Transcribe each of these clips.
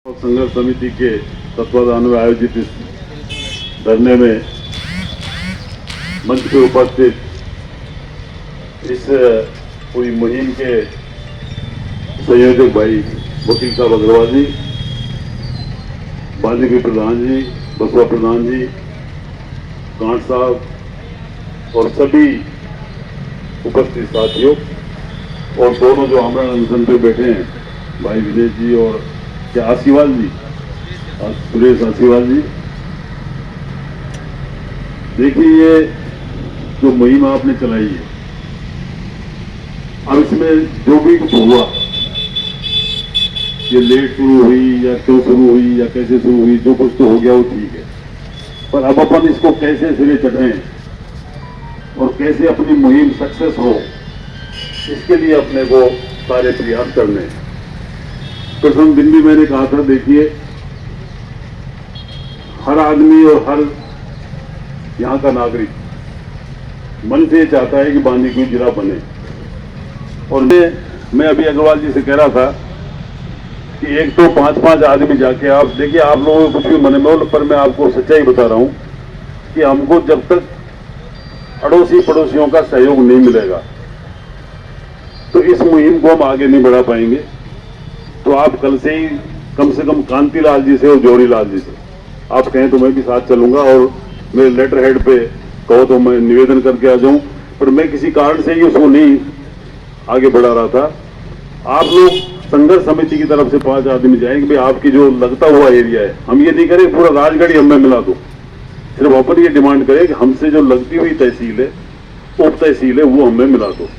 संघर्ष समिति के तत्वाधान में आयोजित इस धरने में मंच पर उपस्थित इस पूरी मुहिम के संयोजक भाई वकील साहब अग्रवाल जी, बालीवी प्रधान जी, बसवा प्रधान जी, कांट साहब और सभी उपस्थित साथियों और दोनों जो आमरण अनशन पे बैठे हैं भाई विजय जी और क्या आसीवाल जी, सुरेश आसीवाल जी। देखिए ये जो मुहिम आपने चलाई है, अब इसमें जो भी कुछ हुआ, ये लेट शुरू हुई या क्यों शुरू हुई या कैसे शुरू हुई, जो कुछ तो हो गया वो ठीक है, पर अब अपन इसको कैसे सिरे चढ़ें और कैसे अपनी मुहिम सक्सेस हो, इसके लिए अपने को सारे प्रयास करने हैं। प्रथम दिन भी मैंने कहा था, देखिए हर आदमी और हर यहाँ का नागरिक मन से चाहता है कि बांदीकुई जिला बने। और मैं अभी अग्रवाल जी से कह रहा था कि एक तो 5-5 आदमी जाके आप देखिए, आप लोगों को कुछ भी मन में हो, पर मैं आपको सच्चाई बता रहा हूं कि हमको जब तक अड़ोसी पड़ोसियों का सहयोग नहीं मिलेगा तो इस मुहिम को हम आगे नहीं बढ़ा पाएंगे। तो आप कल से कम कांतिलाल जी से और जौहरीलाल जी से आप कहें तो मैं भी साथ चलूंगा, और मेरे लेटर हेड पे कहो तो मैं निवेदन करके आ जाऊं, पर मैं किसी कारण से ही उसको नहीं आगे बढ़ा रहा था। आप लोग संघर्ष समिति की तरफ से 5 आदमी जाएंगे, भाई आपकी जो लगता हुआ एरिया है, हम ये नहीं करें पूरा राजगढ़ हमें मिला दो, सिर्फ अपन ये डिमांड करें कि हमसे जो लगती हुई तहसील है, उप तहसील है, वो हमें मिला दो।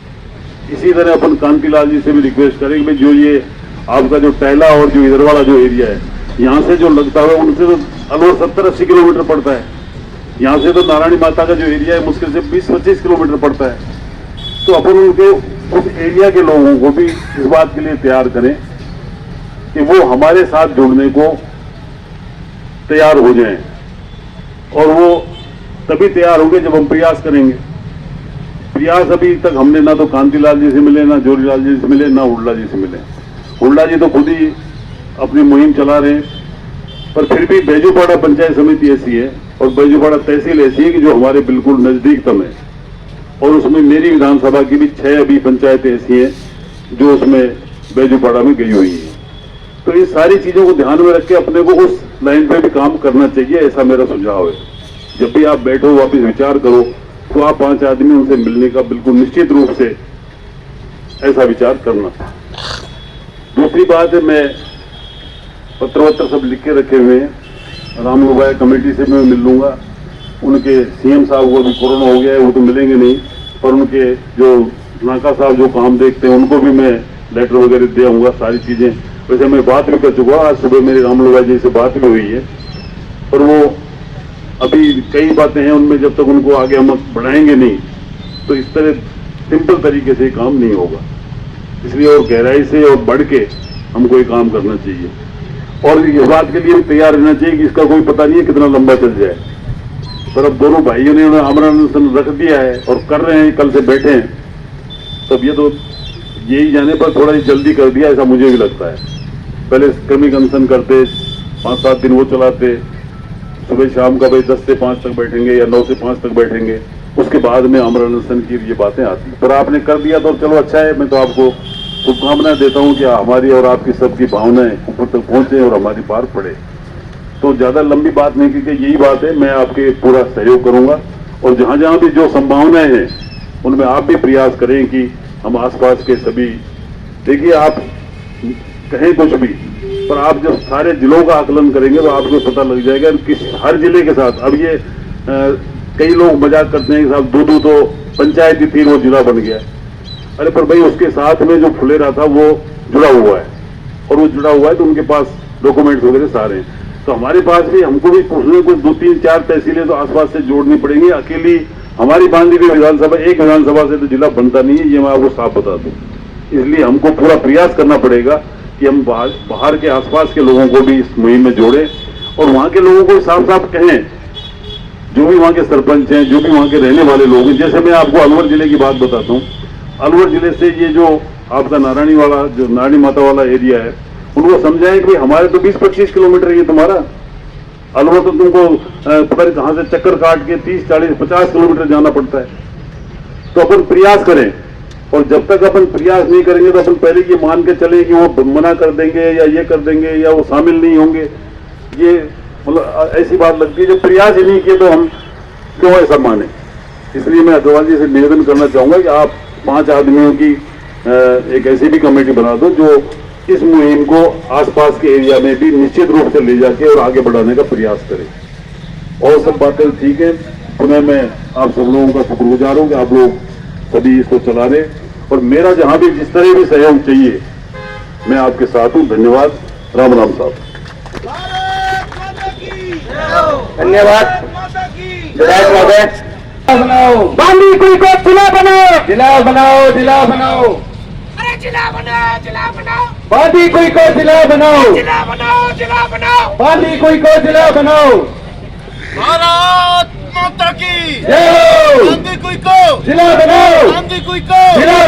इसी तरह अपन कांतिलाल जी से भी रिक्वेस्ट करेंगे, भाई जो ये आपका जो टहला और जो इधर वाला जो एरिया है, यहाँ से जो लगता है उनसे तो अलवर 70-80 किलोमीटर पड़ता है, यहाँ से तो नारायणी माता का जो एरिया है मुश्किल से 20-25 किलोमीटर पड़ता है। तो अपन उनके उस एरिया के लोगों को भी इस बात के लिए तैयार करें कि वो हमारे साथ जुड़ने को तैयार हो जाएं, और वो तभी तैयार होंगे जब हम प्रयास करेंगे। प्रयास अभी तक हमने ना तो कांतिलाल जी से मिले, ना जौहरीलाल जी से मिले, ना हुड्डा जी से मिले। हुड्डा जी तो खुद ही अपनी मुहिम चला रहे हैं, पर फिर भी बैजूपाड़ा पंचायत समिति ऐसी है और बैजूपाड़ा तहसील ऐसी है कि जो हमारे बिल्कुल नजदीकतम है, और उसमें मेरी विधानसभा की भी 6 अभी पंचायतें ऐसी हैं जो उसमें बैजूपाड़ा में गई हुई है। तो ये सारी चीजों को ध्यान में रख के अपने को उस लाइन पे भी काम करना चाहिए, ऐसा मेरा सुझाव है। जब भी आप बैठो वापिस विचार करो तो आप 5 आदमी उनसे मिलने का बिल्कुल निश्चित रूप से ऐसा विचार करना। दूसरी बात है, मैं पत्र सब लिख के रखे हुए हैं, राम लोगाया कमेटी से मैं मिल लूंगा। उनके सीएम साहब को भी कोरोना हो गया है, वो तो मिलेंगे नहीं, पर उनके जो नाका साहब जो काम देखते हैं उनको भी मैं लेटर वगैरह दे आऊंगा, सारी चीजें। वैसे मैं बात भी कर चुका, आज सुबह मेरी राम लोगाया जी से बात भी हुई है, पर वो अभी कई बातें हैं उनमें, जब तक उनको आगे हम बढ़ाएंगे नहीं तो इस तरह सिंपल तरीके से काम नहीं होगा। इसलिए और गहराई से और बढ़ के हमको ये काम करना चाहिए, और इस बात के लिए भी तैयार रहना चाहिए कि इसका कोई पता नहीं है कितना लंबा चल जाए। पर अब दोनों भाइयों ने आमरण अनशन रख दिया है और कर रहे हैं, कल से बैठे हैं, तब ये तो यही जाने पर थोड़ा ही जल्दी कर दिया, ऐसा मुझे भी लगता है। पहले क्रमिक अनशन करते, 5-7 दिन वो चलाते, सुबह शाम का भाई 10 से 5 तक बैठेंगे या 9 से 5 तक बैठेंगे, उसके बाद में आमरण अनशन की ये बातें आती। पर आपने कर दिया तो चलो अच्छा है, मैं तो आपको शुभकामनाएं देता हूं कि हमारी और आपकी सबकी भावनाएं ऊपर तक पहुंचे और हमारी पार पड़े। तो ज्यादा लंबी बात नहीं, क्योंकि यही बात है, मैं आपके पूरा सहयोग करूंगा, और जहां जहां भी जो संभावनाएं हैं उनमें आप भी प्रयास करें कि हम आसपास के सभी, देखिए आप कहें कुछ भी, पर आप जब सारे जिलों का आकलन करेंगे तो आपको पता लग जाएगा कि हर जिले के साथ, अब ये कई लोग मजाक करते हैं कि साहब दूधू तो पंचायत ही थी, वो जिला बन गया। अरे पर भाई उसके साथ में जो फुलेरा था वो जुड़ा हुआ है, और वो जुड़ा हुआ है तो उनके पास डॉक्यूमेंट्स वगैरह सारे हैं। तो हमारे पास भी, हमको भी पूछने को 2-3-4 तहसीलें तो आसपास से जोड़नी पड़ेंगी। अकेली हमारी बांदीकुई विधानसभा, एक विधानसभा से तो जिला बनता नहीं है, ये मैं आपको साफ बता दूं। इसलिए हमको पूरा प्रयास करना पड़ेगा कि हम बाहर के आसपास के लोगों को भी इस मुहिम में जोड़ें, और वहां के लोगों को साफ साफ कहें, जो भी वहां के सरपंच हैं, जो भी वहां के रहने वाले लोग हैं। जैसे मैं आपको अलवर जिले की बात बताता हूँ, अलवर जिले से ये जो आपका नारायणी माता वाला एरिया है, उनको समझाएं कि भाई हमारे तो 20-25 किलोमीटर ये तुम्हारा, अलवर तो तुमको पता नहीं कहां से चक्कर काट के 30-40-50 किलोमीटर जाना पड़ता है। तो अपन प्रयास करें, और जब तक अपन प्रयास नहीं करेंगे तो अपन पहले ये मान के चले कि वो मना कर देंगे या ये कर देंगे या वो शामिल नहीं होंगे, ये मतलब ऐसी बात लगती है। जब प्रयास ही नहीं किए तो हम क्यों ऐसा माने। इसलिए मैं अग्रवाल जी से निवेदन करना चाहूंगा कि आप 5 आदमियों की एक ऐसी भी कमेटी बना दो जो इस मुहिम को आसपास के एरिया में भी निश्चित रूप से ले जाके और आगे बढ़ाने का प्रयास करें। और सब बातें ठीक है। पुनः मैं आप सब लोगों का शुक्रगुजार हूं कि आप लोग सभी इसको चला रहे, और मेरा जहां भी जिस तरह भी सहयोग चाहिए मैं आपके साथ हूं। धन्यवाद। राम राम साहब। धन्यवाद। विधायक महोदय, बनाओ बांदीकुई को जिला बनाओ, जिला बनाओ, जिला बनाओ, अरे जिला बनाओ, जिला बनाओ, बांदीकुई को जिला बनाओ, जिला बनाओ, जिला बनाओ, बांदीकुई को जिला बनाओ। भारत माता की जय हो। बांदीकुई को जिला बनाओ, बांदीकुई को जिला